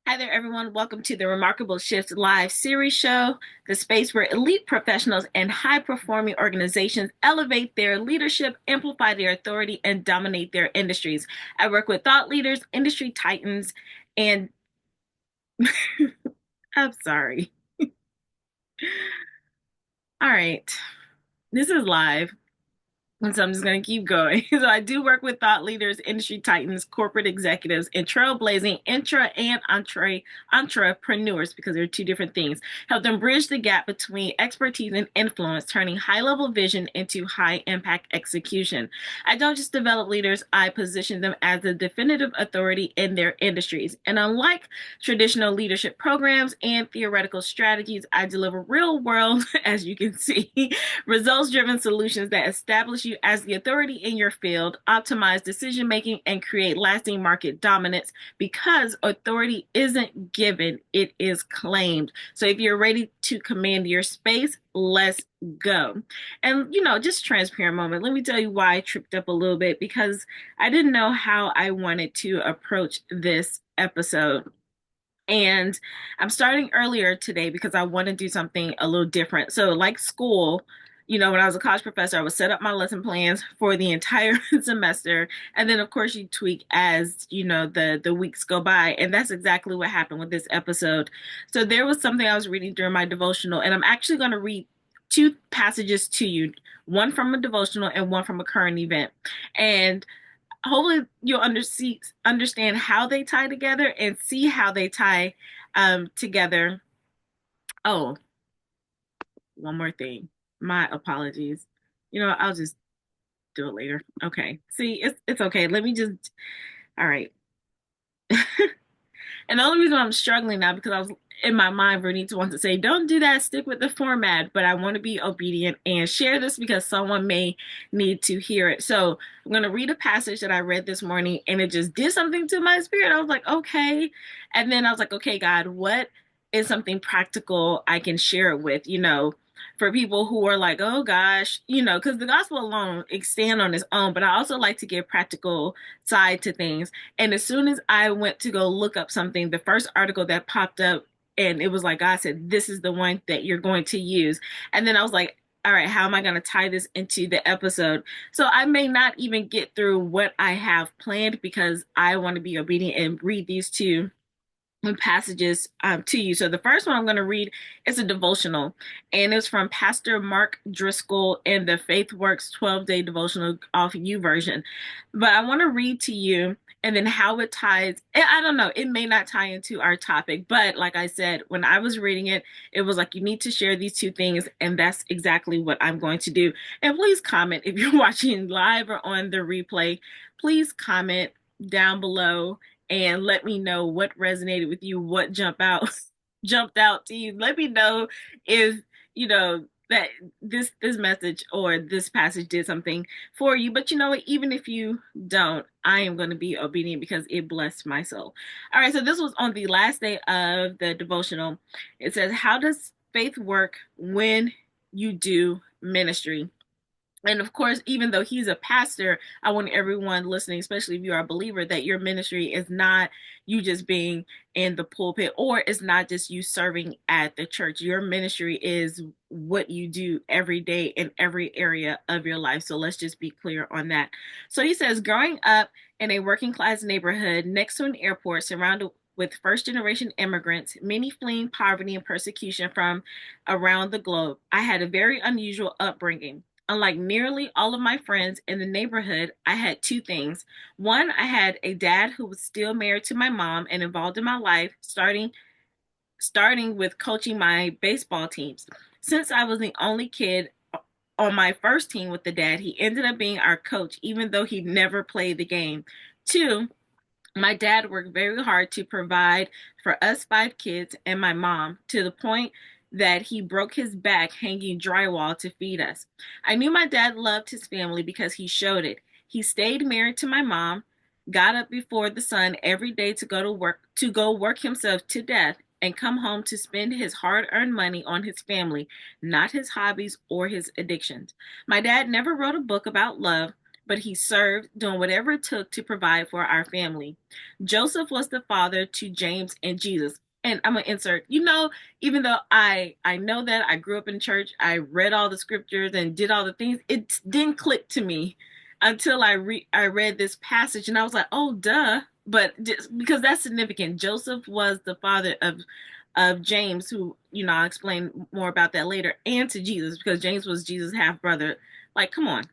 Hi there, everyone. Welcome to the Remarkable Shifts live series show, the space where elite professionals and high performing organizations elevate their leadership, amplify their authority, and dominate their industries. I work with thought leaders, industry titans, and I'm sorry. All right, this is live. And so I'm just going to keep going. So I do work with thought leaders, industry titans, corporate executives, and trailblazing intra and entrepreneurs because they're two different things. Help them bridge the gap between expertise and influence, turning high-level vision into high-impact execution. I don't just develop leaders, I position them as the definitive authority in their industries. And unlike traditional leadership programs and theoretical strategies, I deliver real-world, as you can see, results-driven solutions that establish you as the authority in your field, optimize decision making, and create lasting market dominance because authority isn't given, it is claimed. So if you're ready to command your space, let's go. And, just transparent moment. Let me tell you why I tripped up a little bit because I didn't know how I wanted to approach this episode. And I'm starting earlier today because I want to do something a little different. So, like school, when I was a college professor, I would set up my lesson plans for the entire semester. And then, of course, you tweak as, the weeks go by. And that's exactly what happened with this episode. So, there was something I was reading during my devotional, and I'm actually going to read two passages to you, one from a devotional and one from a current event. And hopefully you'll understand how they tie together and see how they tie together. Oh, one more thing. My apologies. I'll just do it later. Okay. See, it's okay. Let me just. All right. And the only reason I'm struggling now because I was in my mind, Vernita wants to say, don't do that, stick with the format. But I want to be obedient and share this because someone may need to hear it. So I'm going to read a passage that I read this morning and it just did something to my spirit. I was like, okay. And then I was like, okay, God, what is something practical I can share it with, for people who are like, oh gosh, because the gospel alone stand on its own, but I also like to give practical side to things. And as soon as I went to go look up something, the first article that popped up, and it was like God said, this is the one that you're going to use. And then I was like, all right, how am I going to tie this into the episode? So I may not even get through what I have planned because I want to be obedient and read these two passages to you. So the first one I'm going to read is a devotional, and it's from Pastor Mark Driscoll in the Faith Works 12-day devotional off YouVersion. But I want to read to you and then how it ties. I don't know, it may not tie into our topic, but like I said, when I was reading it, it was like you need to share these two things, and that's exactly what I'm going to do. And please comment if you're watching live or on the replay. Please comment down below and let me know what resonated with you, what jumped out to you. Let me know if that this message or this passage did something for you. But even if you don't, I am going to be obedient because it blessed my soul. All right, so this was on the last day of the devotional. It says, how does faith work when you do ministry? And of course, even though he's a pastor, I want everyone listening, especially if you are a believer, that your ministry is not you just being in the pulpit, or it's not just you serving at the church. Your ministry is what you do every day in every area of your life. So let's just be clear on that. So he says, growing up in a working class neighborhood next to an airport surrounded with first generation immigrants, many fleeing poverty and persecution from around the globe, I had a very unusual upbringing. Unlike nearly all of my friends in the neighborhood, I had two things. One, I had a dad who was still married to my mom and involved in my life, starting with coaching my baseball teams. Since I was the only kid on my first team with the dad, he ended up being our coach, even though he never played the game. Two, my dad worked very hard to provide for us five kids and my mom to the point that he broke his back hanging drywall to feed us. I knew my dad loved his family because he showed it. He stayed married to my mom, got up before the sun every day to go work himself to death and come home to spend his hard-earned money on his family, not his hobbies or his addictions. My dad never wrote a book about love, but he served, doing whatever it took to provide for our family. Joseph was the father to James and Jesus. And I'm gonna insert, even though I know that I grew up in church, I read all the scriptures and did all the things, it didn't click to me until I read this passage, and I was like, oh duh. But just because that's significant, Joseph was the father of James, who, I'll explain more about that later, and to Jesus, because James was Jesus' half brother. Like, come on.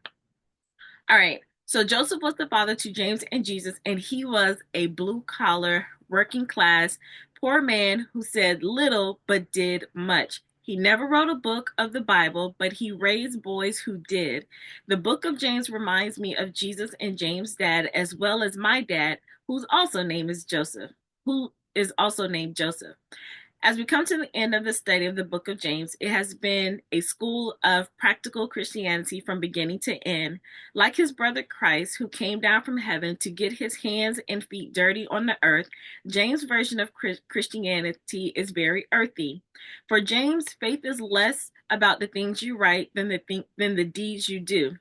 All right. So Joseph was the father to James and Jesus, and he was a blue collar, working class, poor man who said little but did much. He never wrote a book of the Bible, but he raised boys who did. The book of James reminds me of Jesus and James' dad, as well as my dad, who is also named Joseph. As we come to the end of the study of the book of James, it has been a school of practical Christianity from beginning to end. Like his brother Christ, who came down from heaven to get his hands and feet dirty on the earth, James' version of Christianity is very earthy. For James, faith is less about the things you write than the deeds you do.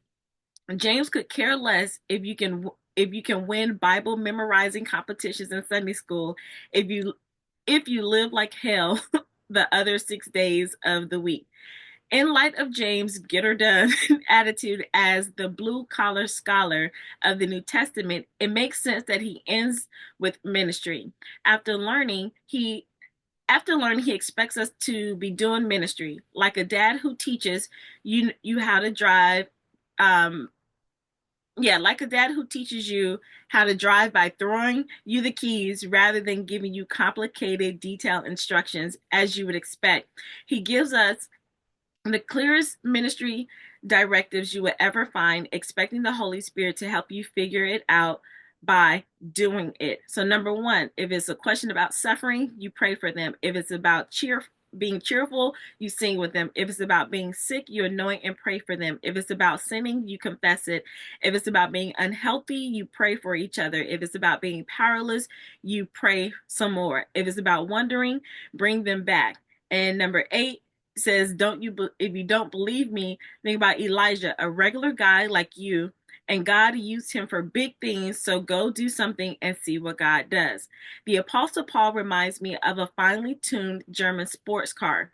James could care less if you can win Bible memorizing competitions in Sunday school if you live like hell the other 6 days of the week. In light of James' get her done attitude as the blue collar scholar of the New Testament, it makes sense that he ends with ministry. After learning, he expects us to be doing ministry, like a dad who teaches you how to drive. Like a dad who teaches you how to drive by throwing you the keys rather than giving you complicated, detailed instructions as you would expect. He gives us the clearest ministry directives you would ever find, expecting the Holy Spirit to help you figure it out by doing it. So, number one, if it's a question about suffering, you pray for them. If it's about being cheerful, you sing with them. If it's about being sick, you anoint and pray for them. If it's about sinning, you confess it. If it's about being unhealthy, you pray for each other. If it's about being powerless, you pray some more. If it's about wondering, bring them back. And number 8 says, if you don't believe me, think about Elijah, a regular guy like you, and God used him for big things, so go do something and see what God does. The Apostle Paul reminds me of a finely tuned German sports car.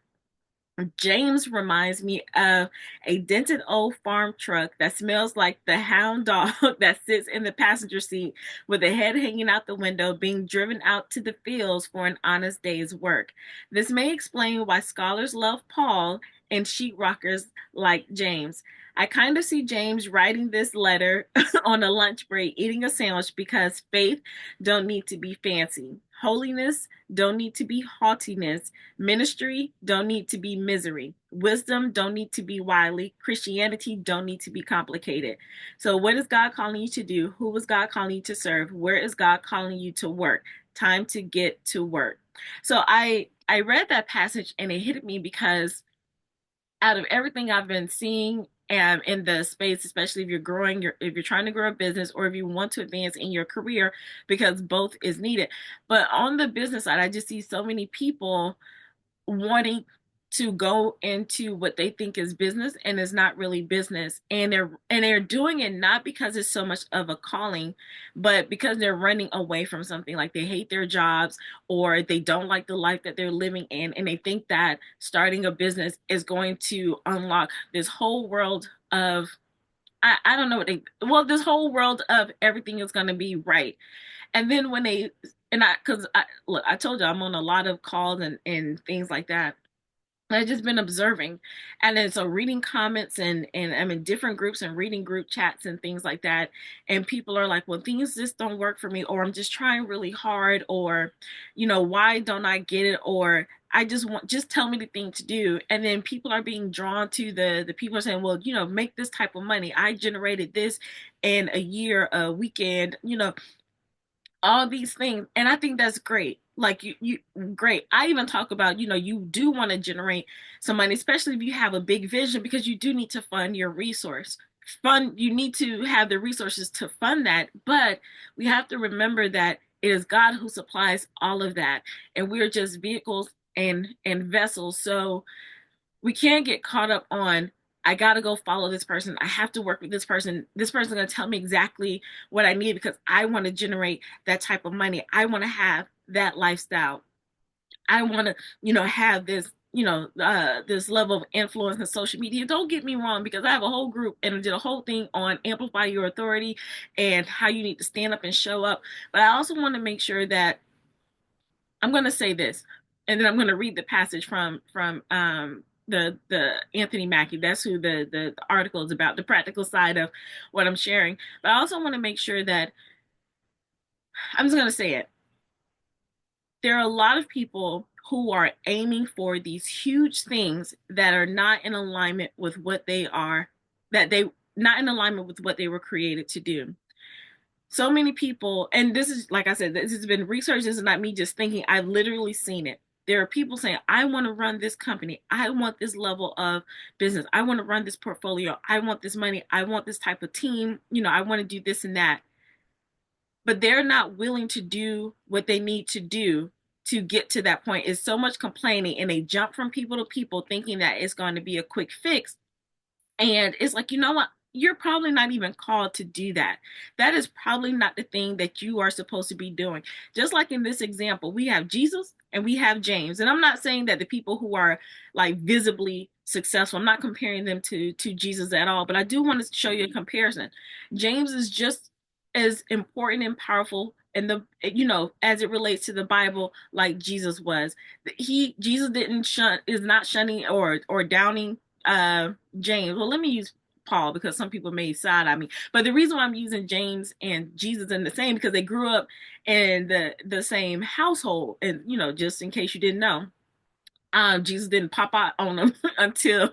James reminds me of a dented old farm truck that smells like the hound dog that sits in the passenger seat with a head hanging out the window, being driven out to the fields for an honest day's work. This may explain why scholars love Paul and sheetrockers like James. I kind of see James writing this letter on a lunch break, eating a sandwich, because faith don't need to be fancy. Holiness don't need to be haughtiness. Ministry don't need to be misery. Wisdom don't need to be wily. Christianity don't need to be complicated. So what is God calling you to do? Who is God calling you to serve? Where is God calling you to work? Time to get to work. So I read that passage and it hit me because out of everything I've been seeing in the space, especially if if you're trying to grow a business or if you want to advance in your career, because both is needed. But on the business side, I just see so many people wanting to go into what they think is business and is not really business, and they're doing it not because it's so much of a calling, but because they're running away from something. Like they hate their jobs or they don't like the life that they're living in, and they think that starting a business is going to unlock this whole world of I don't know this whole world of everything is going to be right. And then when they and I because I look, I told you I'm on a lot of calls and things like that. I've just been observing, and then so reading comments, and I'm in different groups and reading group chats and things like that, and people are like, well, things just don't work for me, or I'm just trying really hard, or why don't I get it, or just tell me the thing to do. And then people are being drawn to the people are saying, well, make this type of money. I generated this in a year, a weekend, all these things. And I think that's great. Like you great. I even talk about, you do want to generate some money, especially if you have a big vision, because you do need to fund your resource. You need to have the resources to fund that. But we have to remember that it is God who supplies all of that. And we're just vehicles and vessels. So we can't get caught up on I gotta go follow this person. I have to work with this person. This person's gonna tell me exactly what I need because I want to generate that type of money. I want to have that lifestyle. I want to, have this, this level of influence in social media. Don't get me wrong, because I have a whole group and I did a whole thing on amplify your authority and how you need to stand up and show up. But I also want to make sure that I'm going to say this, and then I'm going to read the passage from the Anthony Mackie. That's who the article is about, the practical side of what I'm sharing. But I also want to make sure that I'm just going to say it. There are a lot of people who are aiming for these huge things that are not in alignment with what they are, that they not in alignment with what they were created to do. So many people, and this is, like I said, this has been research. This is not me just thinking. I've literally seen it. There are people saying, I want to run this company. I want this level of business. I want to run this portfolio. I want this money. I want this type of team. I want to do this and that. But they're not willing to do what they need to do to get to that point. It's so much complaining, and they jump from people to people thinking that it's going to be a quick fix. And it's like, you know what? You're probably not even called to do that. That is probably not the thing that you are supposed to be doing. Just like in this example, we have Jesus and we have James. And I'm not saying that the people who are like visibly successful, I'm not comparing them to Jesus at all, but I do want to show you a comparison. James is just as important and powerful in the as it relates to the Bible like Jesus was. Jesus didn't shun is not shunning or downing James. Well, let me use Paul because some people may side on me. But the reason why I'm using James and Jesus in the same because they grew up in the same household. And just in case you didn't know, Jesus didn't pop out on him until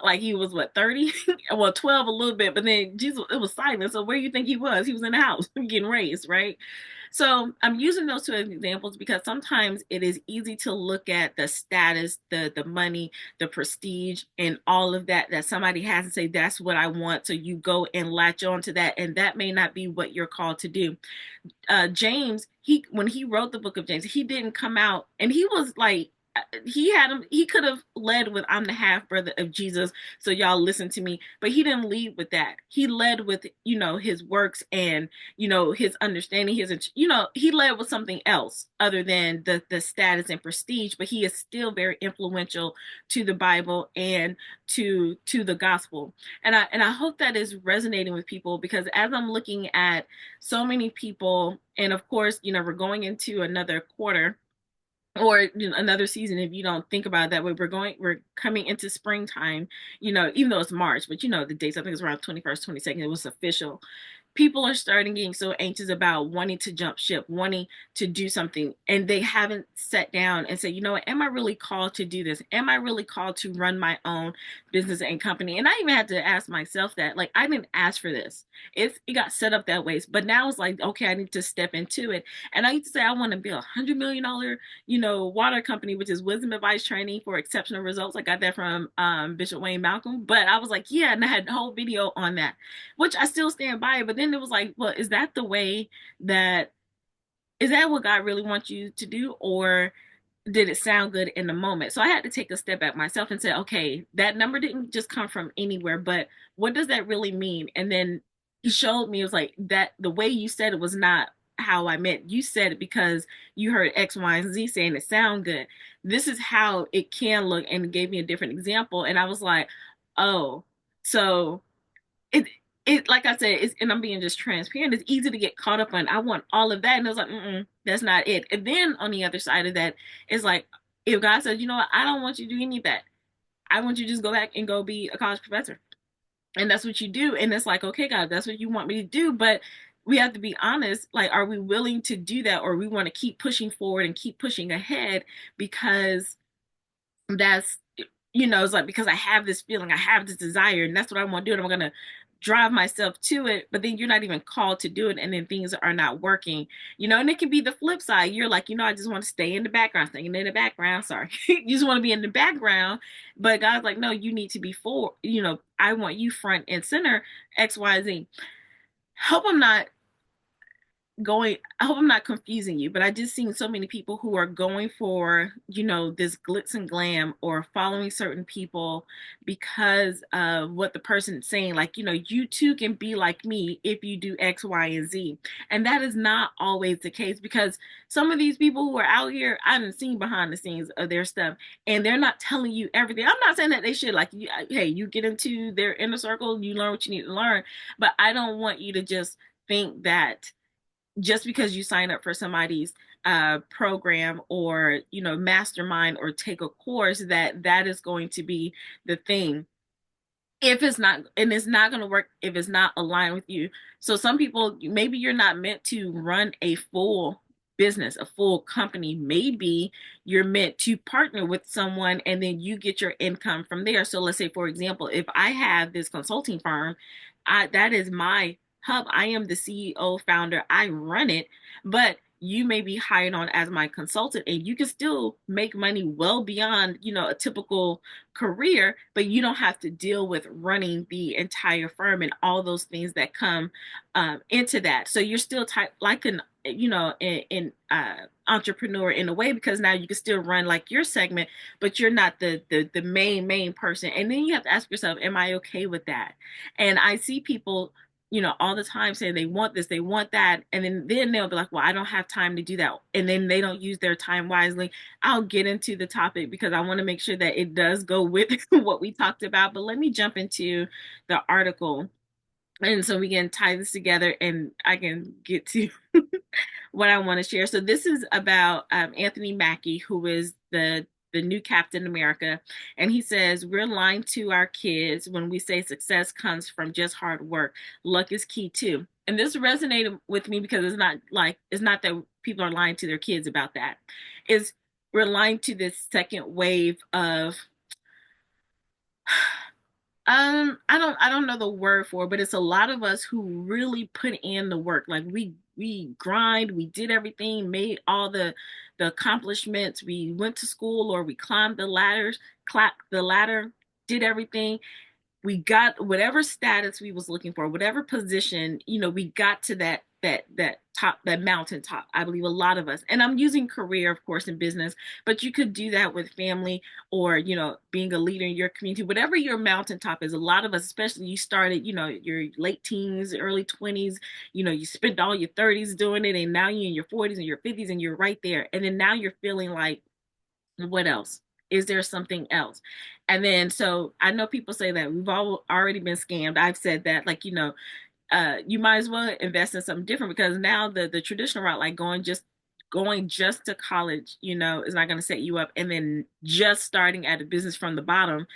like he was what 30, well 12 a little bit, but then Jesus it was silent. So where do you think he was? He was in the house getting raised, right? So I'm using those two examples because sometimes it is easy to look at the status, the money, the prestige, and all of that somebody has and say that's what I want. So you go and latch on to that, and that may not be what you're called to do. James, when he wrote the book of James, he didn't come out and he was like he could have led with I'm the half brother of Jesus, so y'all listen to me, but he didn't lead with that. He led with his works and his understanding, he led with something else other than the status and prestige, but he is still very influential to the Bible and to the gospel. And I hope that is resonating with people, because as I'm looking at so many people, and of course we're going into another quarter or another season if you don't think about it that way. We're coming into springtime, even though it's March, but the dates, I think it's around 21st, 22nd, it was official. People are starting getting so anxious about wanting to jump ship, wanting to do something, and they haven't sat down and said, what, am I really called to do this? Am I really called to run my own business and company? And I even had to ask myself that, like, I didn't ask for this. It got set up that way, but now it's like, okay, I need to step into it. And I used to say I want to build $100 million water company, which is wisdom advice training for exceptional results. I got that from Bishop Wayne Malcolm. But I was like, yeah, and I had a whole video on that, which I still stand by. But then it was like, well, is that what God really wants you to do? Or did it sound good in the moment? So I had to take a step back myself and say, okay, that number didn't just come from anywhere, but what does that really mean? And then he showed me, it was like that the way you said it was not how I meant. You said it because you heard X, Y, and Z saying it sound good. This is how it can look, and gave me a different example. And I was like, oh, so it like I said, and I'm being just transparent. It's easy to get caught up on. I want all of that, and I was like, that's not it. And then on the other side of that, it's like if God says, what, I don't want you to do any of that. I want you to just go back and go be a college professor, and that's what you do. And it's like, okay, God, that's what you want me to do, but we have to be honest. Like, are we willing to do that, or we want to keep pushing forward and keep pushing ahead because that's it's like because I have this feeling, I have this desire, and that's what I want to do, and I'm gonna drive myself to it, but then you're not even called to do it, and then things are not working, and it can be the flip side. You're like, I just want to stay in the background, staying in the background, sorry. You just want to be in the background, but God's like, no, you need to be I want you front and center, XYZ. Hope I'm not going, I hope I'm not confusing you, but I just seen so many people who are going for, this glitz and glam or following certain people because of what the person's saying. Like, you too can be like me if you do X, Y, and Z. And that is not always the case, because some of these people who are out here, I haven't seen behind the scenes of their stuff, and they're not telling you everything. I'm not saying that they should, like, hey, you get into their inner circle, you learn what you need to learn, but I don't want you to just think that just because you sign up for somebody's program, or mastermind, or take a course, that that is going to be the thing, if it's not, and it's not going to work if it's not aligned with you. So some people, maybe you're not meant to run a full business, a full company. Maybe you're meant to partner with someone, and then you get your income from there. So let's say, for example, if I have this consulting firm, that is my hub. I am the CEO, founder, I run it. But you may be hired on as my consultant, and you can still make money well beyond a typical career, but you don't have to deal with running the entire firm and all those things that come into that. So you're still like an entrepreneur in a way, because now you can still run like your segment, but you're not the main person. And then you have to ask yourself, am I okay with that? And I see people all the time saying they want this, they want that, and then they'll be like, well, I don't have time to do that, and then they don't use their time wisely. I'll get into the topic because I want to make sure that it does go with what we talked about. But let me jump into the article, and so we can tie this together and I can get to what I want to share. So this is about Anthony Mackie, who is the new Captain America, and he says, we're lying to our kids when we say success comes from just hard work. Luck is key too. And this resonated with me because it's not that people are lying to their kids about that. Is we're lying to this second wave of I don't know the word for it, but it's a lot of us who really put in the work. Like we grind, we did everything, made all the accomplishments. We went to school, or we clapped the ladder, did everything. We got whatever status we was looking for, whatever position, we got to that top, that mountaintop. I believe a lot of us, and I'm using career, of course, in business, but you could do that with family, or being a leader in your community, whatever your mountaintop is. A lot of us, especially, you started, your late teens, early 20s, you spent all your 30s doing it, and now you're in your 40s and your 50s, and you're right there, and then now you're feeling like, what else? Is there something else? And then, so I know people say that we've all already been scammed. I've said that, like, you might as well invest in something different, because now the traditional route, like going just to college, is not going to set you up. And then just starting at a business from the bottom,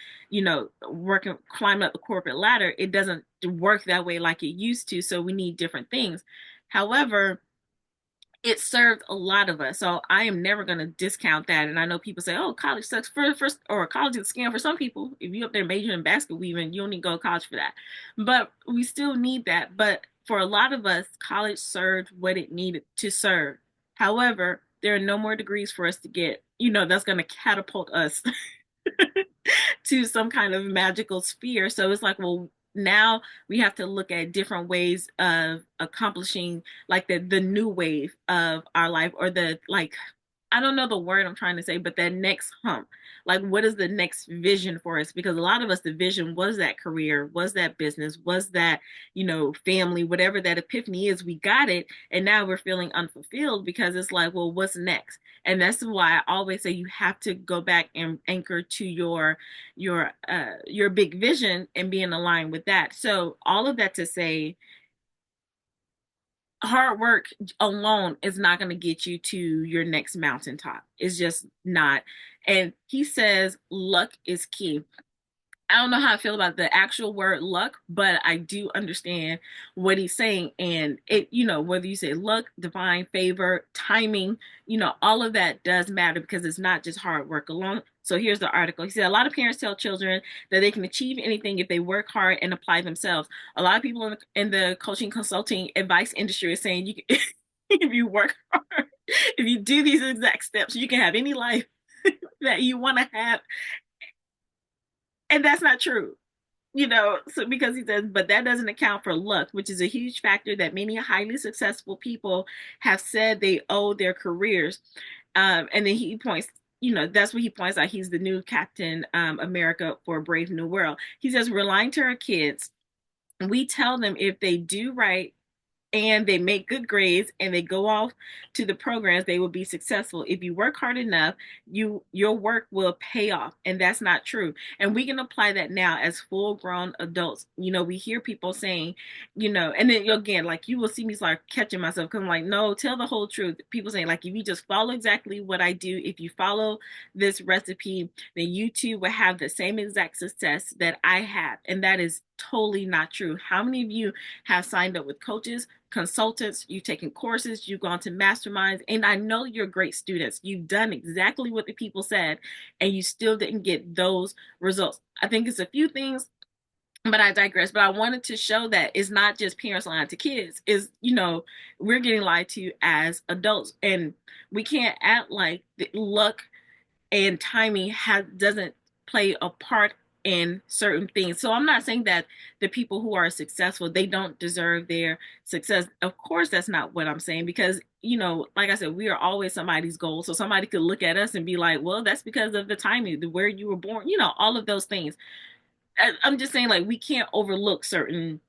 working, climbing up the corporate ladder, it doesn't work that way like it used to. So we need different things. However, it served a lot of us. So I am never going to discount that. And I know people say, oh, college sucks for first, or college is a scam for some people. If you up there majoring in basket weaving, you don't need to go to college for that. But we still need that. But for a lot of us, college served what it needed to serve. However, there are no more degrees for us to get, that's going to catapult us to some kind of magical sphere. So it's like, well, now we have to look at different ways of accomplishing, like the new wave of our life, or the, like, I don't know the word I'm trying to say, but that next hump. Like, what is the next vision for us? Because a lot of us, the vision was that career, was that business, was that, family, whatever that epiphany is, we got it. And now we're feeling unfulfilled, because it's like, well, what's next? And that's why I always say you have to go back and anchor to your big vision and being aligned with that. So all of that to say, hard work alone is not going to get you to your next mountaintop. It's just not. And he says luck is key. I don't know how I feel about the actual word luck, but I do understand what he's saying. And it, whether you say luck, divine favor, timing, all of that does matter, because it's not just hard work alone. So here's the article. He said, a lot of parents tell children that they can achieve anything if they work hard and apply themselves. A lot of people in the coaching, consulting, advice industry are saying you can, if you work hard, if you do these exact steps, you can have any life that you want to have. And that's not true. So because he says, but that doesn't account for luck, which is a huge factor that many highly successful people have said they owe their careers. And then he points, that's what he points out. He's the new Captain America for a Brave New World. He says, we're lying to our kids. We tell them if they do right and they make good grades and they go off to the programs, they will be successful. If you work hard enough, your work will pay off. And that's not true. And we can apply that now as full grown adults. We hear people saying, and then again, like you will see me start catching myself because I'm like, no, tell the whole truth. People saying, like, if you just follow exactly what I do, if you follow this recipe, then you too will have the same exact success that I have. And that is totally not true. How many of you have signed up with coaches, consultants, you've taken courses, you've gone to masterminds, and I know you're great students. You've done exactly what the people said, and you still didn't get those results. I think it's a few things, but I digress. But I wanted to show that it's not just parents lying to kids. We're getting lied to as adults, and we can't act like luck and timing doesn't play a part in certain things. So I'm not saying that the people who are successful, they don't deserve their success. Of course, that's not what I'm saying, because like I said, we are always somebody's goal. So somebody could look at us and be like, well, that's because of the timing, where you were born, all of those things. I'm just saying, like, we can't overlook certain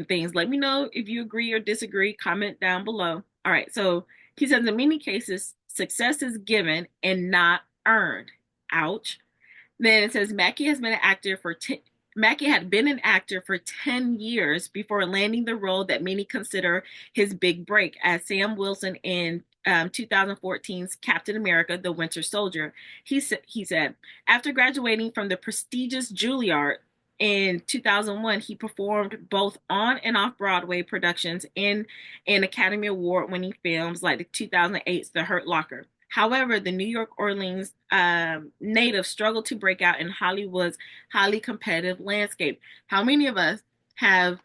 things. Let me know if you agree or disagree. Comment down below. All right. So he says, in many cases, success is given and not earned. Ouch. Then it says Mackie had been an actor for 10 years before landing the role that many consider his big break as Sam Wilson in 2014's Captain America: The Winter Soldier. He said, after graduating from the prestigious Juilliard in 2001, he performed both on and off Broadway productions in an Academy Award winning films like the 2008's The Hurt Locker. However, the New York Orleans native struggled to break out in Hollywood's highly competitive landscape. How many of us have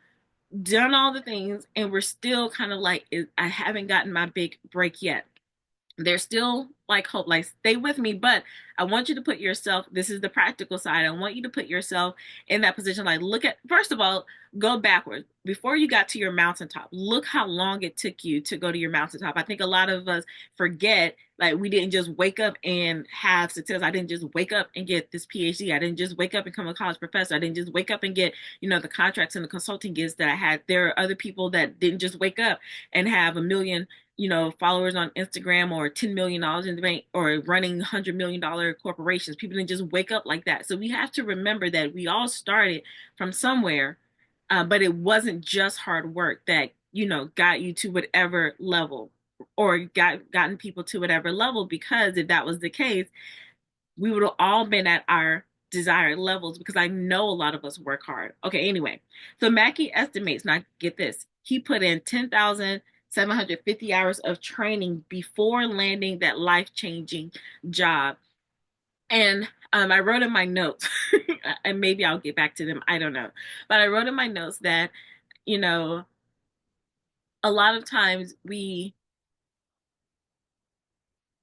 done all the things and we're still kind of like, I haven't gotten my big break yet? There's still like hope, like stay with me, but I want you to put yourself, this is the practical side, I want you to put yourself in that position. Like, look at, first of all, go backwards. Before you got to your mountaintop, look how long it took you to go to your mountaintop. I think a lot of us forget, like, we didn't just wake up and have success. I didn't just wake up and get this PhD. I didn't just wake up and become a college professor. I didn't just wake up and get, the contracts and the consulting gigs that I had. There are other people that didn't just wake up and have a million followers on Instagram or $10 million in the bank or running $100 million corporations. People didn't just wake up like that. So we have to remember that we all started from somewhere, but it wasn't just hard work that, got you to whatever level or gotten people to whatever level, because if that was the case, we would have all been at our desired levels, because I know a lot of us work hard. Okay, anyway, so Mackie estimates, now get this, he put in 10,750 hours of training before landing that life-changing job. And I wrote in my notes, and maybe I'll get back to them, I don't know. But I wrote in my notes that, a lot of times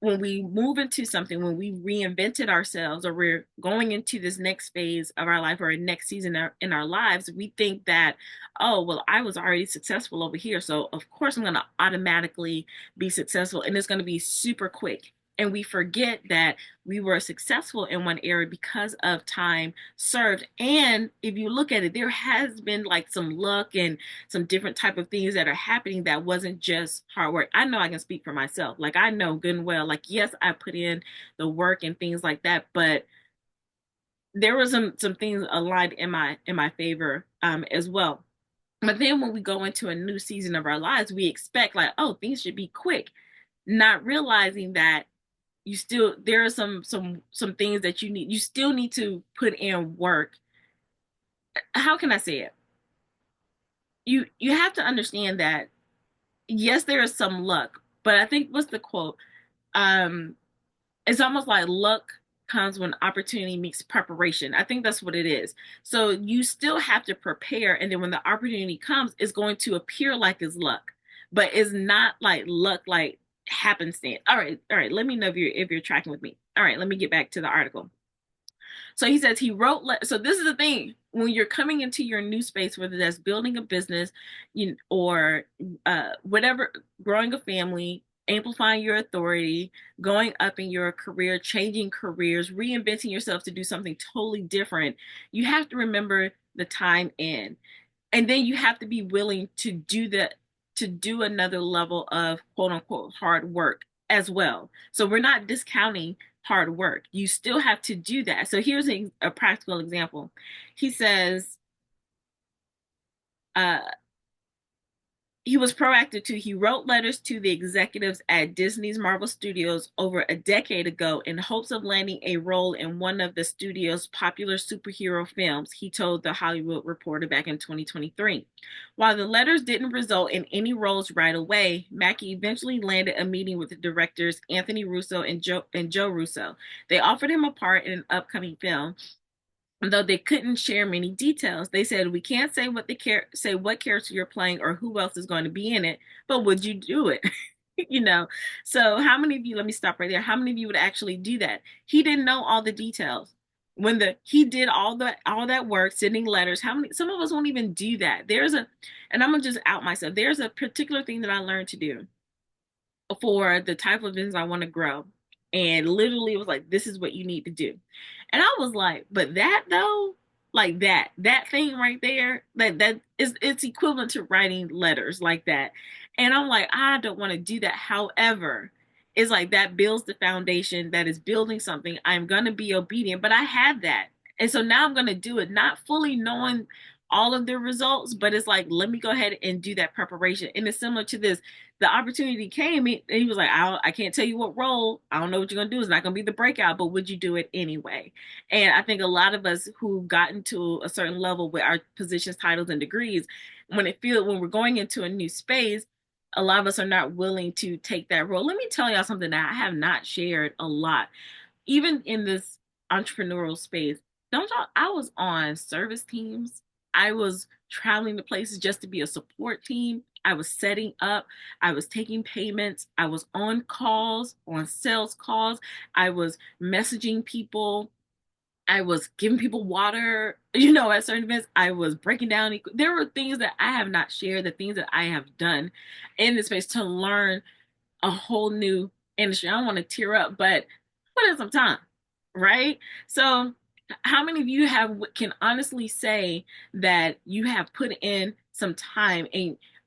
when we move into something, when we reinvented ourselves, or we're going into this next phase of our life or a next season in our lives, we think that, oh, well, I was already successful over here, so of course I'm going to automatically be successful, and it's going to be super quick. And we forget that we were successful in one area because of time served. And if you look at it, there has been like some luck and some different type of things that are happening that wasn't just hard work. I know I can speak for myself. Like, I know good and well, like, yes, I put in the work and things like that, but there were some things aligned in my favor as well. But then when we go into a new season of our lives, we expect, like, oh, things should be quick, not realizing that there are some things that you still need to put in work. How can I say it? You have to understand that, yes, there is some luck, but I think, what's the quote? It's almost like luck comes when opportunity meets preparation. I think that's what it is. So you still have to prepare, and then when the opportunity comes, it's going to appear like it's luck, but it's not like luck, like happenstance. All right. Let me know if you're tracking with me. All right, let me get back to the article. So he says he wrote. So this is the thing. when you're coming into your new space, whether that's building a business, or whatever, growing a family, amplifying your authority, going up in your career, changing careers, reinventing yourself to do something totally different, you have to remember the time in. And then you have to be willing to do that, to do another level of quote unquote hard work as well. So we're not discounting hard work. You still have to do that. So here's a practical example. He says, uh, he was proactive too. He wrote letters to the executives at Disney's Marvel Studios over a decade ago in hopes of landing a role in one of the studio's popular superhero films, he told The Hollywood Reporter back in 2023. While the letters didn't result in any roles right away, Mackie eventually landed a meeting with the directors Anthony Russo and Joe Russo. They offered him a part in an upcoming film, though they couldn't share many details. They said, we can't say say what character you're playing or who else is going to be in it, but would you do it? you know. So how many of you, let me stop right there. How many of you would actually do that? He didn't know all the details. When he did all that work, sending letters, how many, some of us won't even do that. And I'm gonna just out myself. There's a particular thing that I learned to do for the type of business I want to grow. And literally it was like, this is what you need to do. And I was like, but that though, like that thing right there, that is, it's equivalent to writing letters like that. And I'm like, I don't want to do that. However, it's like that builds the foundation that is building something. I'm gonna be obedient, but I had that. And so now I'm gonna do it, not fully knowing all of the results, but it's like, let me go ahead and do that preparation. And it's similar to this. The opportunity came, and he was like, I can't tell you what role. I don't know what you're going to do. It's not going to be the breakout, but would you do it anyway? And I think a lot of us who've gotten to a certain level with our positions, titles, and degrees, when we're going into a new space, a lot of us are not willing to take that role. Let me tell y'all something that I have not shared a lot, even in this entrepreneurial space. Don't y'all, I was on service teams. I was traveling to places just to be a support team. I was setting up, I was taking payments, I was on calls, on sales calls, I was messaging people, I was giving people water, at certain events. I was breaking down. There were things that I have not shared, the things that I have done in this space to learn a whole new industry. I don't want to tear up, but put in some time, right? So, how many of you can honestly say that you have put in some time,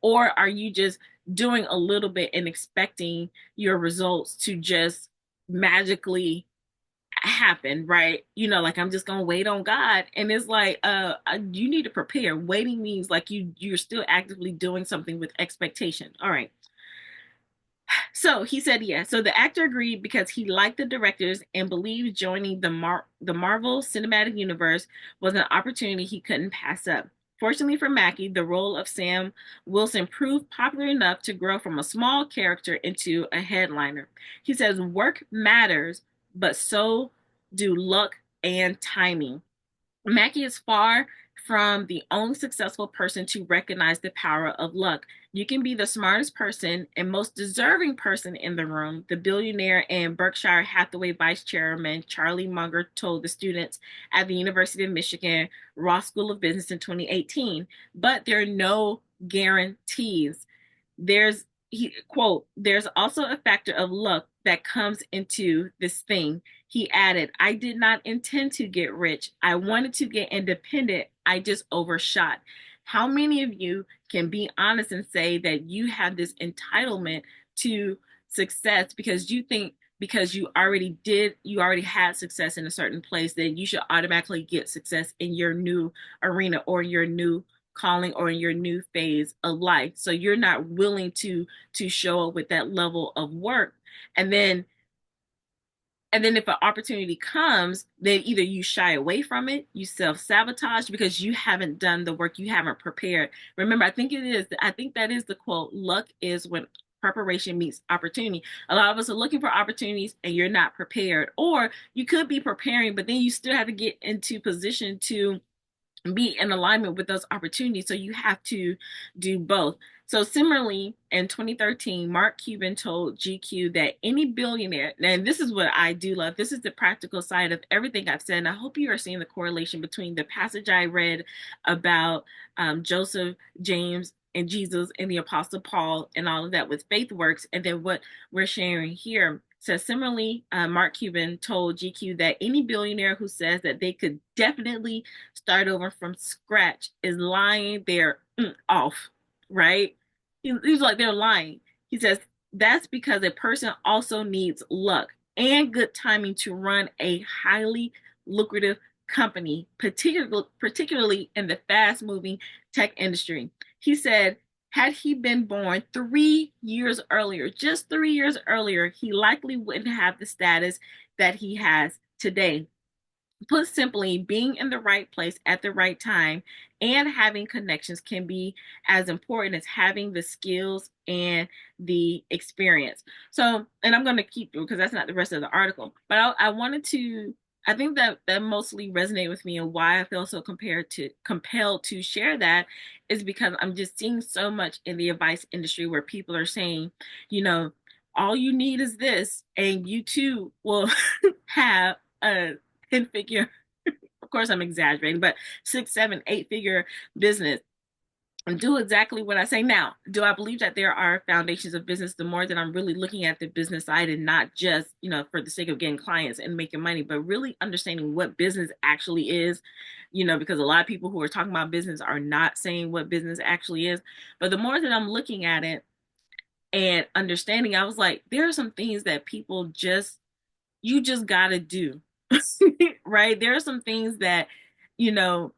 or are you just doing a little bit and expecting your results to just magically happen, right? Like, I'm just gonna wait on God, and it's like, you need to prepare. Waiting means like you're still actively doing something with expectation. All right. So he said yes. So the actor agreed because he liked the directors and believed joining the Marvel Cinematic Universe was an opportunity he couldn't pass up. Fortunately for Mackie, the role of Sam Wilson proved popular enough to grow from a small character into a headliner. He says work matters, but so do luck and timing. Mackie is far from the only successful person to recognize the power of luck. You can be the smartest person and most deserving person in the room, the billionaire and Berkshire Hathaway vice chairman Charlie Munger told the students at the University of Michigan Ross School of Business in 2018. But there are no guarantees. There's also a factor of luck that comes into this thing. He added, I did not intend to get rich. I wanted to get independent. I just overshot. How many of you can be honest and say that you have this entitlement to success because you think, because you already had success in a certain place, that you should automatically get success in your new arena or your new calling or in your new phase of life? So you're not willing to show up with that level of work. And then if an opportunity comes, then either you shy away from it, you self-sabotage because you haven't done the work, you haven't prepared. Remember, I think that is the quote, luck is when preparation meets opportunity. A lot of us are looking for opportunities and you're not prepared. Or you could be preparing, but then you still have to get into position to be in alignment with those opportunities. So you have to do both. So similarly, in 2013, Mark Cuban told GQ that any billionaire, and this is what I do love, this is the practical side of everything I've said, and I hope you are seeing the correlation between the passage I read about Joseph, James, and Jesus and the Apostle Paul and all of that with faith works, and then what we're sharing here. So similarly, Mark Cuban told GQ that any billionaire who says that they could definitely start over from scratch is lying their off, right? He's like, they're lying. He says that's because a person also needs luck and good timing to run a highly lucrative company, particularly in the fast moving tech industry. He said, had he been born 3 years earlier, just 3 years earlier, he likely wouldn't have the status that he has today. Put simply, being in the right place at the right time and having connections can be as important as having the skills and the experience. So, and I'm going to keep because that's not the rest of the article, but I wanted to. I think that mostly resonated with me, and why I feel so compelled to share that is because I'm just seeing so much in the advice industry where people are saying, you know, all you need is this, and you too will have a 10-figure, of course I'm exaggerating, but 6, 7, 8-figure business and do exactly what I say. Now, do I believe that there are foundations of business? The more that I'm really looking at the business side and not just, for the sake of getting clients and making money, but really understanding what business actually is, because a lot of people who are talking about business are not saying what business actually is. But the more that I'm looking at it and understanding, I was like, there are some things that you just gotta do. Right? There are some things that, you know,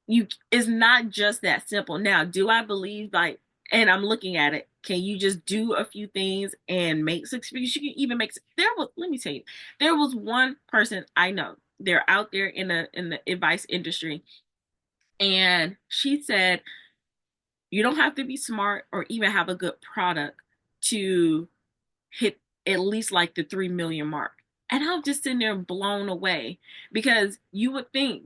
you it's not just that simple. Now, do I believe like, and I'm looking at it, can you just do a few things and make six figures? You can even make let me tell you, there was one person I know. They're out there in the advice industry. And she said, you don't have to be smart or even have a good product to hit at least like the 3 million mark. And I'm just sitting there blown away because you would think,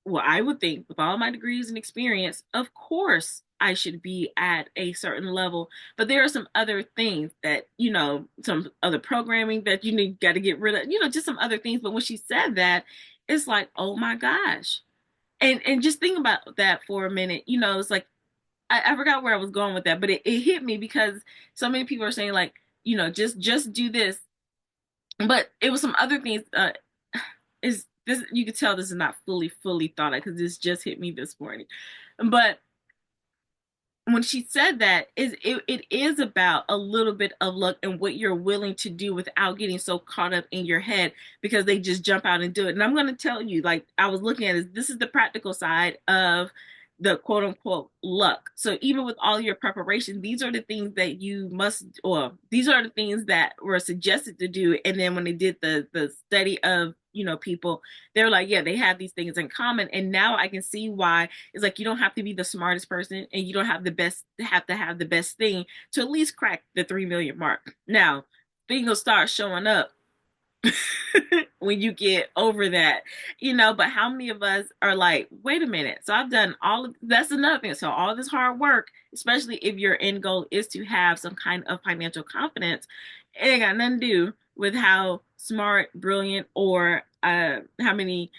well, I would think with all my degrees and experience, of course I should be at a certain level. But there are some other things that, some other programming that got to get rid of, just some other things. But when she said that, it's like, oh my gosh. And just think about that for a minute. It's like I forgot where I was going with that, but it hit me because so many people are saying like, just do this. But it was some other things. Is this, you could tell this is not fully thought out because this just hit me this morning. But when she said that, it is about a little bit of luck and what you're willing to do without getting so caught up in your head because they just jump out and do it. And I'm going to tell you, like I was looking at it, this is the practical side of the quote unquote luck. So even with all your preparation, these are the things that you must, or these are the things that were suggested to do. And then when they did the study of, people, they're like, yeah, they have these things in common. And now I can see why it's like you don't have to be the smartest person and you don't have to have the best thing to at least crack the 3 million mark. Now, things will start showing up when you get over that, but how many of us are like, wait a minute, so I've done all of that's another thing. So all this hard work, especially if your end goal is to have some kind of financial confidence, it ain't got nothing to do with how smart, brilliant, or how many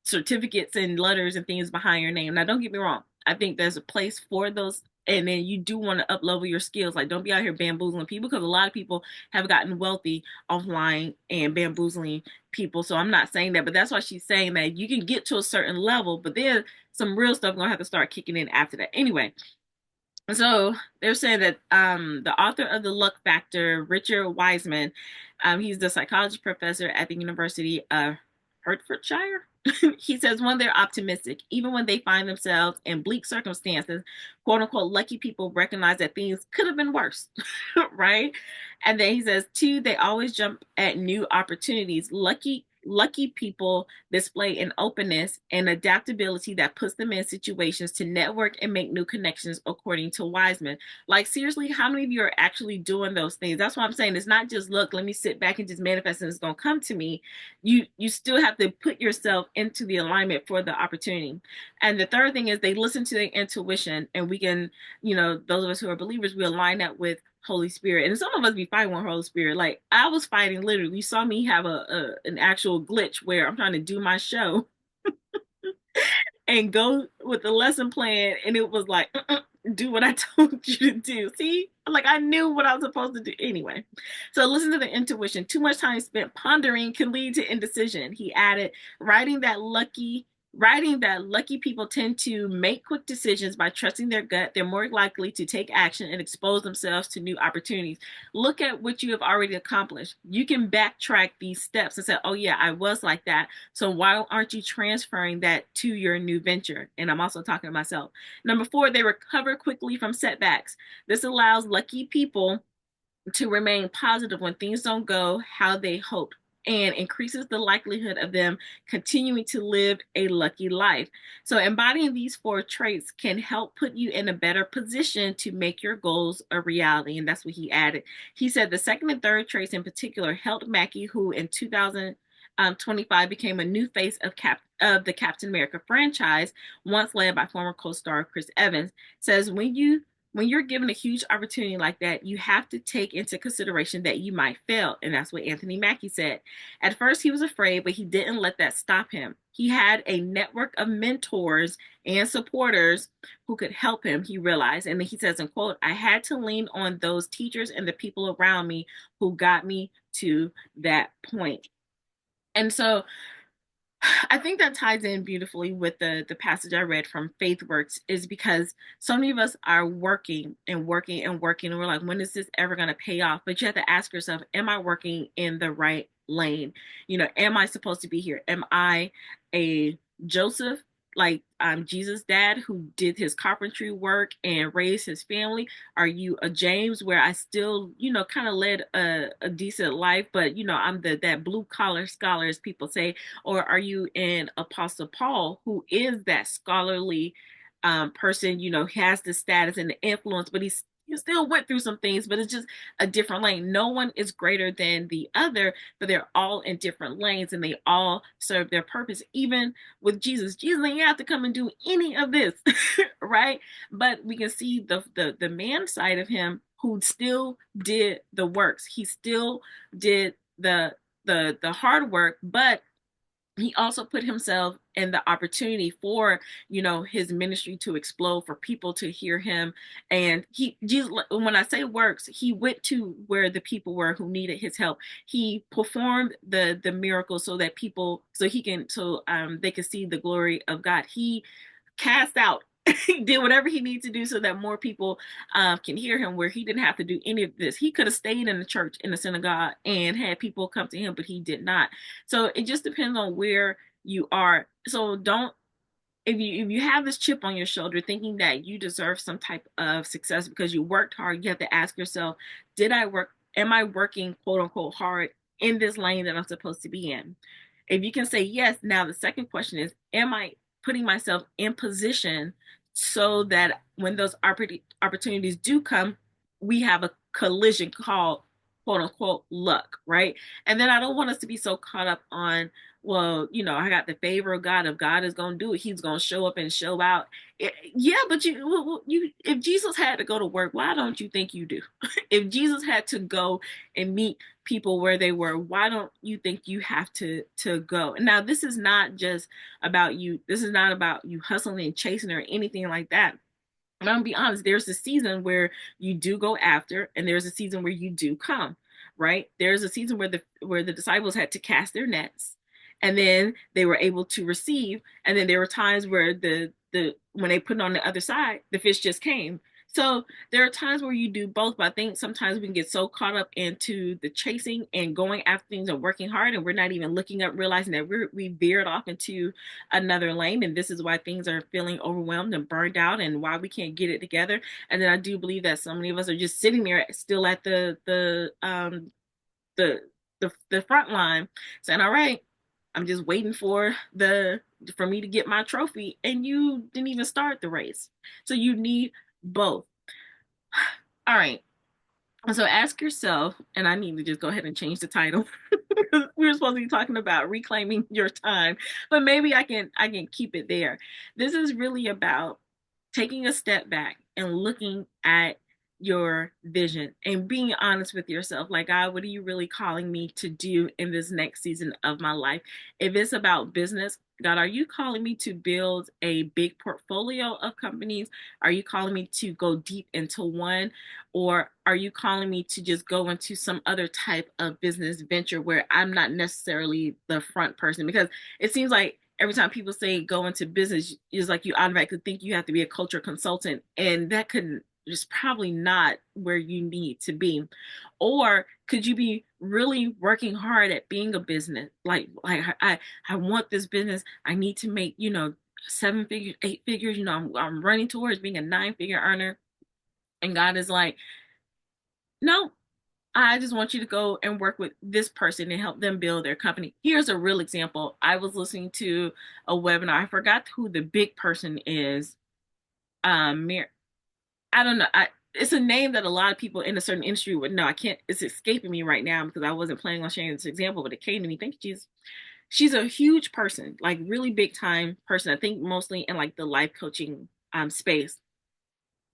certificates and letters and things behind your name. Now, don't get me wrong. I think there's a place for those. And then you do want to up level your skills. Like, don't be out here bamboozling people because a lot of people have gotten wealthy offline and bamboozling people. So I'm not saying that, but that's why she's saying that you can get to a certain level, but then some real stuff gonna have to start kicking in after that. Anyway, so they're saying that the author of The Luck Factor, Richard Wiseman, he's the psychology professor at the University of Hertfordshire. He says when they're optimistic, even when they find themselves in bleak circumstances, quote unquote, lucky people recognize that things could have been worse, right? And then he says, two, they always jump at new opportunities. Lucky people display an openness and adaptability that puts them in situations to network and make new connections, according to Wiseman. Like, seriously, how many of you are actually doing those things? That's what I'm saying. It's not just, look, let me sit back and just manifest and it's going to come to me. You still have to put yourself into the alignment for the opportunity. And the third thing is they listen to their intuition, and we can, those of us who are believers, we align that with Holy Spirit. And some of us be fighting with Holy Spirit. Like, I was fighting, literally. You saw me have an actual glitch where I'm trying to do my show and go with the lesson plan, and it was like, do what I told you to do. See, like, I knew what I was supposed to do anyway. So listen to the intuition. Too much time spent pondering can lead to indecision. He added, writing that lucky people tend to make quick decisions by trusting their gut. They're more likely to take action and expose themselves to new opportunities. Look at what you have already accomplished. You can backtrack these steps and say, oh yeah, I was like that. So why aren't you transferring that to your new venture? And I'm also talking to myself. Number 4, they recover quickly from setbacks. This allows lucky people to remain positive when things don't go how they hoped, and increases the likelihood of them continuing to live a lucky life. So embodying these 4 traits can help put you in a better position to make your goals a reality. And that's what he added. He said the second and third traits in particular helped Mackie, who in 2025 became a new face of the Captain America franchise, once led by former co-star Chris Evans, says when you're given a huge opportunity like that, you have to take into consideration that you might fail. And that's what Anthony Mackie said. At first, he was afraid, but he didn't let that stop him. He had a network of mentors and supporters who could help him, he realized. And then he says, and quote, I had to lean on those teachers and the people around me who got me to that point. And so I think that ties in beautifully with the passage I read from FaithWorks, is because so many of us are working and working and working, and we're like, when is this ever going to pay off? But you have to ask yourself, am I working in the right lane? Am I supposed to be here? Am I a Joseph, like Jesus' dad, who did his carpentry work and raised his family? Are you a James, where I still, kind of led a decent life, but I'm that blue collar scholar, as people say? Or are you an Apostle Paul, who is that scholarly person, has the status and the influence, but he still went through some things, but it's just a different lane. No one is greater than the other, but they're all in different lanes, and they all serve their purpose. Even with Jesus didn't have to come and do any of this, right? But we can see the man side of him, who still did the works. He still did the hard work, but he also put himself in the opportunity for his ministry to explode, for people to hear him. And Jesus, when I say works, he went to where the people were who needed his help. He performed the miracles so that they could see the glory of God. He cast out he did whatever he needed to do so that more people can hear him, where he didn't have to do any of this. He could have stayed in the church, in the synagogue, and had people come to him, but he did not. So it just depends on where you are. So don't, if you have this chip on your shoulder thinking that you deserve some type of success because you worked hard, you have to ask yourself, am I working quote unquote hard in this lane that I'm supposed to be in? If you can say yes, now the second question is, am I putting myself in position so that when those opportunities do come, we have a collision called quote unquote luck, right? And then I don't want us to be so caught up on, well, I got the favor of God. If God is going to do it, he's going to show up and show out. Yeah, but if Jesus had to go to work, why don't you think you do? If Jesus had to go and meet people where they were, why don't you think you have to go? Now, this is not just about you. This is not about you hustling and chasing or anything like that. I'm gonna be honest, there's a season where you do go after, and there's a season where you do come, right? There's a season where the disciples had to cast their nets, and then they were able to receive, and then there were times where the when they put it on the other side, the fish just came. So there are times where you do both, but I think sometimes we can get so caught up into the chasing and going after things and working hard, and we're not even looking up, realizing that we veered off into another lane, and this is why things are feeling overwhelmed and burned out, and why we can't get it together. And then I do believe that so many of us are just sitting there still at the front line, saying, "All right, I'm just waiting for me to get my trophy, and you didn't even start the race. So you need both. All right. So ask yourself, and I need to just go ahead and change the title. We were supposed to be talking about reclaiming your time, but maybe I can keep it there. This is really about taking a step back and looking at your vision and being honest with yourself. Like, God, what are you really calling me to do in this next season of my life? If it's about business, God, are you calling me to build a big portfolio of companies? Are you calling me to go deep into one? Or are you calling me to just go into some other type of business venture where I'm not necessarily the front person? Because it seems like every time people say go into business, it's like you automatically think you have to be a culture consultant, and that could just probably not where you need to be. Or could you be really working hard at being a business? I want this business. I need to make, 7 figures, 8 figures. I'm running towards being a 9 figure earner. And God is like, no, I just want you to go and work with this person and help them build their company. Here's a real example. I was listening to a webinar. I forgot who the big person is. I don't know. It's a name that a lot of people in a certain industry would know. I can't. It's escaping me right now because I wasn't planning on sharing this example, but it came to me. Thank you, Jesus. She's a huge person, like really big time person. I think mostly in like the life coaching space.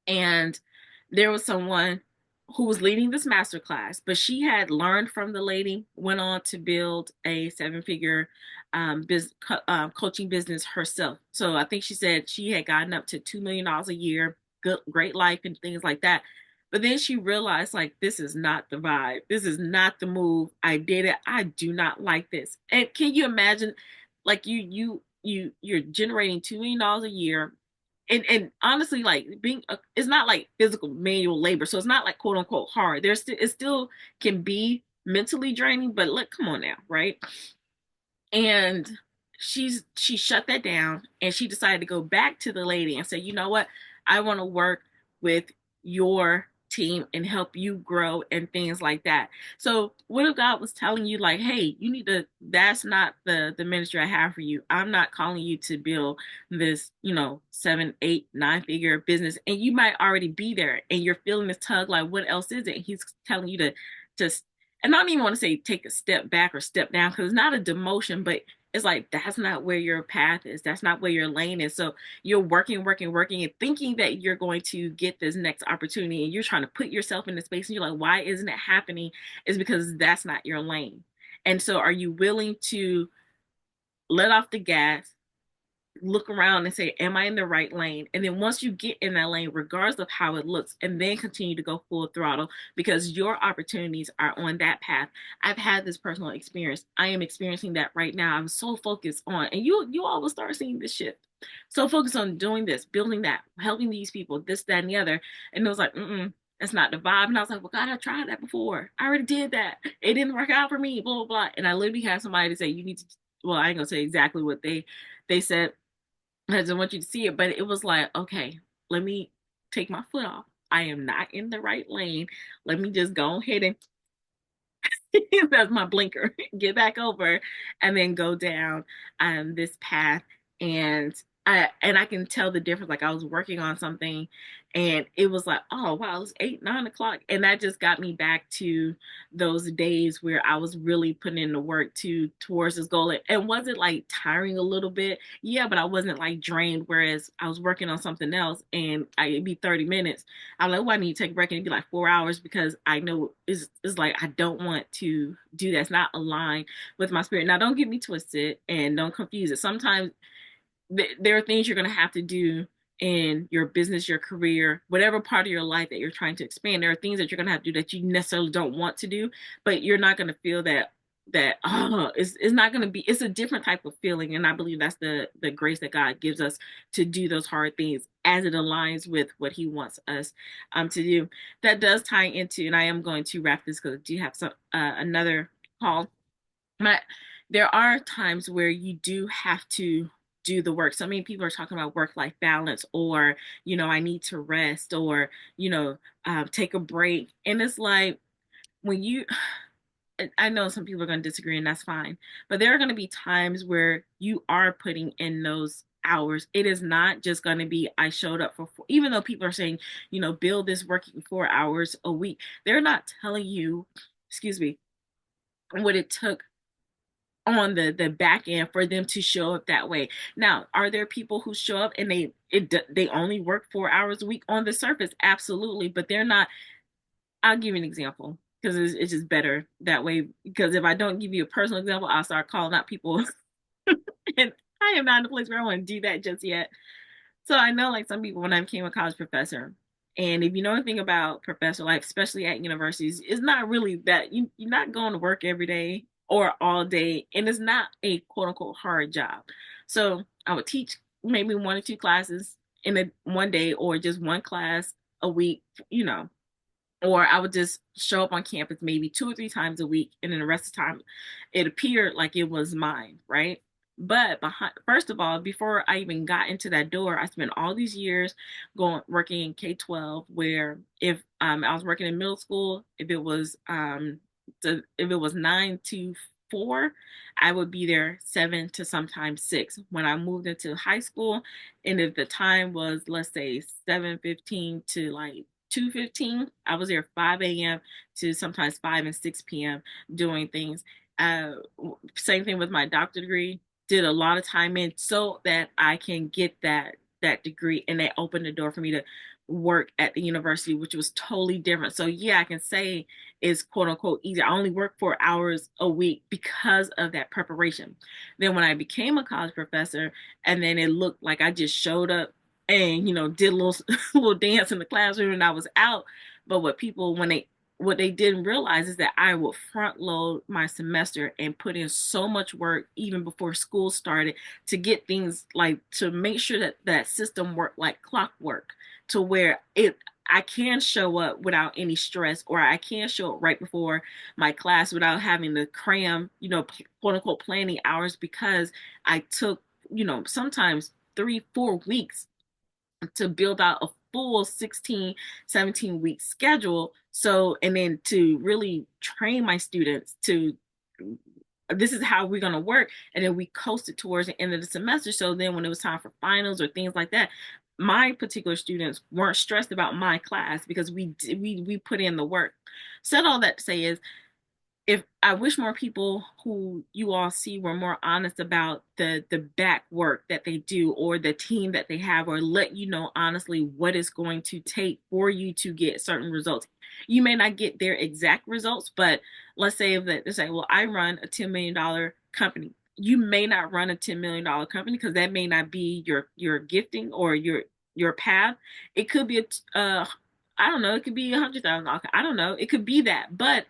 And there was someone who was leading this master class, but she had learned from the lady, went on to build a 7 figure coaching business herself. So I think she said she had gotten up to $2 million a year, good, great life, and things like that. But then she realized, like, this is not the vibe. This is not the move. I did it. I do not like this. And can you imagine, like, you're generating $2 million a year, and honestly, like it's not like physical manual labor, so it's not like quote unquote hard. It still can be mentally draining, but look, come on now, right? And she shut that down, and she decided to go back to the lady and say, you know what, I want to work with your team and help you grow and things like that. So what if God was telling you, like, hey, you need to, that's not the ministry I have for you. I'm not calling you to build this, 7, 8, 9 figure business, and you might already be there and you're feeling this tug, like, what else is it? And he's telling you to and I don't even want to say take a step back or step down, because it's not a demotion, but it's like that's not where your path is. That's not where your lane is. So you're working, working, working, and thinking that you're going to get this next opportunity, and you're trying to put yourself in the space, and you're like, why isn't it happening? Is because that's not your lane. And so are you willing to let off the gas, look around and say, am I in the right lane? And then once you get in that lane, regardless of how it looks, and then continue to go full throttle, because your opportunities are on that path. I've had this personal experience. I am experiencing that right now. I'm so focused on, and you all will start seeing this shift. So focused on doing this, building that, helping these people, this, that, and the other. And it was like, that's not the vibe. And I was like, well, God, I tried that before. I already did that. It didn't work out for me, blah, blah, blah. And I literally had somebody to say, you need to, well, I ain't gonna say exactly what they said. I just want you to see it, but it was like, okay, let me take my foot off. I am not in the right lane. Let me just go ahead and that's my blinker. Get back over and then go down this path. And I can tell the difference. Like, I was working on something and it was like, oh wow, it's 8, 9 o'clock. And that just got me back to those days where I was really putting in the work towards this goal. And was it like tiring a little bit? Yeah, but I wasn't like drained. Whereas I was working on something else and it'd be 30 minutes. I'm like, oh, I need to take a break, and it'd be like 4 hours, because I know it's like I don't want to do that. It's not aligned with my spirit. Now, don't get me twisted and don't confuse it. Sometimes there are things you're going to have to do in your business, your career, whatever part of your life that you're trying to expand. There are things that you're going to have to do that you necessarily don't want to do, but you're not going to feel that it's not going to be, it's a different type of feeling. And I believe that's the grace that God gives us to do those hard things as it aligns with what he wants us to do. That does tie into, and I am going to wrap this because I do have some another call, but there are times where you do have to do the work. So many people are talking about work-life balance, or, I need to rest, or, take a break. And it's like, when you I know some people are going to disagree, and that's fine. But there are going to be times where you are putting in those hours. It is not just going to be I showed up for four, even though people are saying, build this working 4 hours a week. They're not telling you, excuse me, what it took on the back end for them to show up that way. Now, are there people who show up and they only work 4 hours a week on the surface? Absolutely, but they're not. I'll give you an example because it's just better that way. Because if I don't give you a personal example, I'll start calling out people, and I am not in a place where I want to do that just yet. So I know like some people when I became a college professor, and if you know anything about professor life, especially at universities, it's not really that you're not going to work every day or all day, and it's not a quote unquote hard job. So I would teach maybe 1 or 2 classes in a one day or just one class a week, you know, or I would just show up on campus maybe 2 or 3 times a week, and then the rest of the time, it appeared like it was mine, right? But first of all, before I even got into that door, I spent all these years going working in K-12, where if I was working in middle school, if it was 9 to 4, I would be there 7 to sometimes 6. When I moved into high school, and if the time was, let's say, 7:15 to like 2:15, I was there 5 a.m. to sometimes 5 and 6 p.m. doing things. Uh, Same thing with my doctor degree. Did a lot of time in so that I can get that degree, and that opened the door for me to work at the university, which was totally different. So yeah, I can say it's quote unquote easy. I only work 4 hours a week because of that preparation. Then when I became a college professor, and then it looked like I just showed up and did a little little dance in the classroom and I was out. But what they didn't realize is that I would front load my semester and put in so much work even before school started to get things like to make sure that that system worked like clockwork, to where it I can show up without any stress, or I can show up right before my class without having to cram, quote unquote planning hours, because I took, sometimes 3, 4 weeks to build out a full 16, 17 week schedule. So, and then to really train my students to this is how we're going to work. And then we coasted towards the end of the semester. So then when it was time for finals or things like that, my particular students weren't stressed about my class because we put in the work. Said all that to say is, if I wish more people who you all see were more honest about the back work that they do, or the team that they have, or let you know honestly what it's going to take for you to get certain results. You may not get their exact results, but let's say that they say, well, I run a $10 million company. You may not run a $10 million company because that may not be your gifting or your path. It could be I don't know, it could be $100,000. I don't know. It could be that, but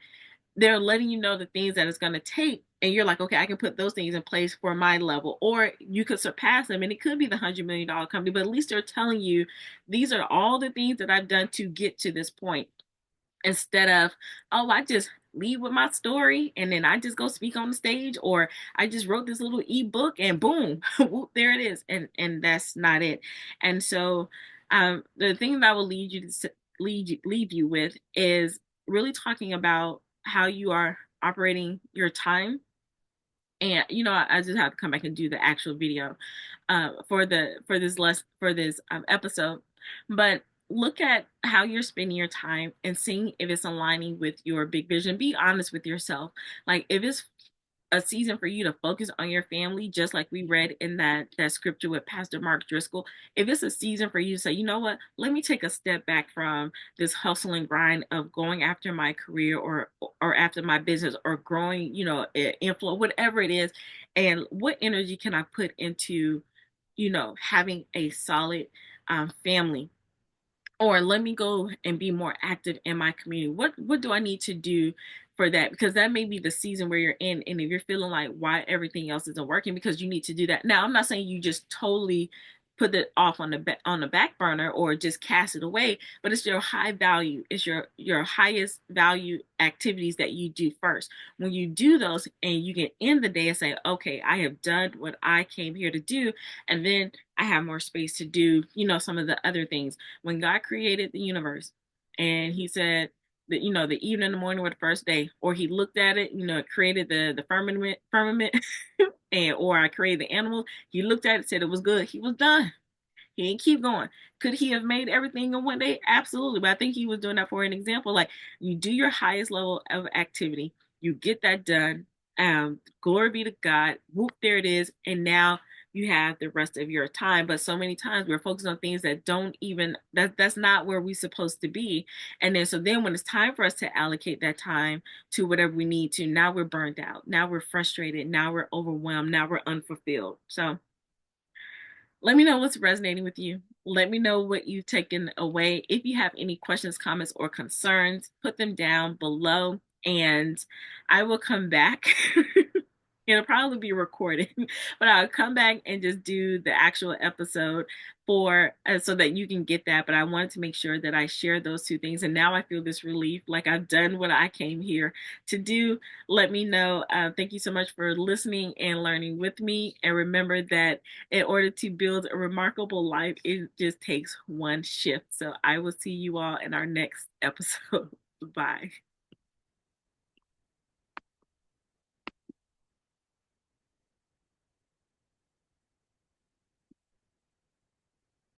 they're letting you know the things that it's going to take, and you're like, okay, I can put those things in place for my level, or you could surpass them, and it could be the $100 million company, but at least they're telling you these are all the things that I've done to get to this point, instead of, oh, I just leave with my story and then I just go speak on the stage, or I just wrote this little ebook and boom, there it is, and that's not it. And so the thing that I will leave you with is really talking about how you are operating your time. And I just have to come back and do the actual video for this episode. But look at how you're spending your time and seeing if it's aligning with your big vision. Be honest with yourself. Like, if it's a season for you to focus on your family, just like we read in that scripture with Pastor Mark Driscoll. If it's a season for you to say, you know what, let me take a step back from this hustle and grind of going after my career, or after my business, or growing, influence, whatever it is, and what energy can I put into, having a solid family, or let me go and be more active in my community. What do I need to do for that? Because that may be the season where you're in, and if you're feeling like why everything else isn't working, because you need to do that. Now, I'm not saying you just totally put it off on the back burner or just cast it away, but it's your high value, it's your highest value activities that you do first. When you do those and you can end the day and say, okay, I have done what I came here to do, and then I have more space to do, some of the other things. When God created the universe and he said, the evening and the morning were the first day, or he looked at it, it created the firmament, and or I created the animal. He looked at it, said it was good. He was done. He didn't keep going. Could he have made everything in one day? Absolutely. But I think he was doing that for an example. Like, you do your highest level of activity, you get that done. Glory be to God. Whoop, there it is. And now you have the rest of your time. But so many times we're focused on things that don't even that's not where we're supposed to be. And then when it's time for us to allocate that time to whatever we need to, now we're burned out. Now we're frustrated. Now we're overwhelmed. Now we're unfulfilled. So let me know what's resonating with you. Let me know what you've taken away. If you have any questions, comments, or concerns, put them down below and I will come back. It'll probably be recorded, but I'll come back and just do the actual episode for so that you can get that. But I wanted to make sure that I share those two things. And now I feel this relief, like I've done what I came here to do. Let me know. Thank you so much for listening and learning with me. And remember that in order to build a remarkable life, it just takes one shift. So I will see you all in our next episode. Bye.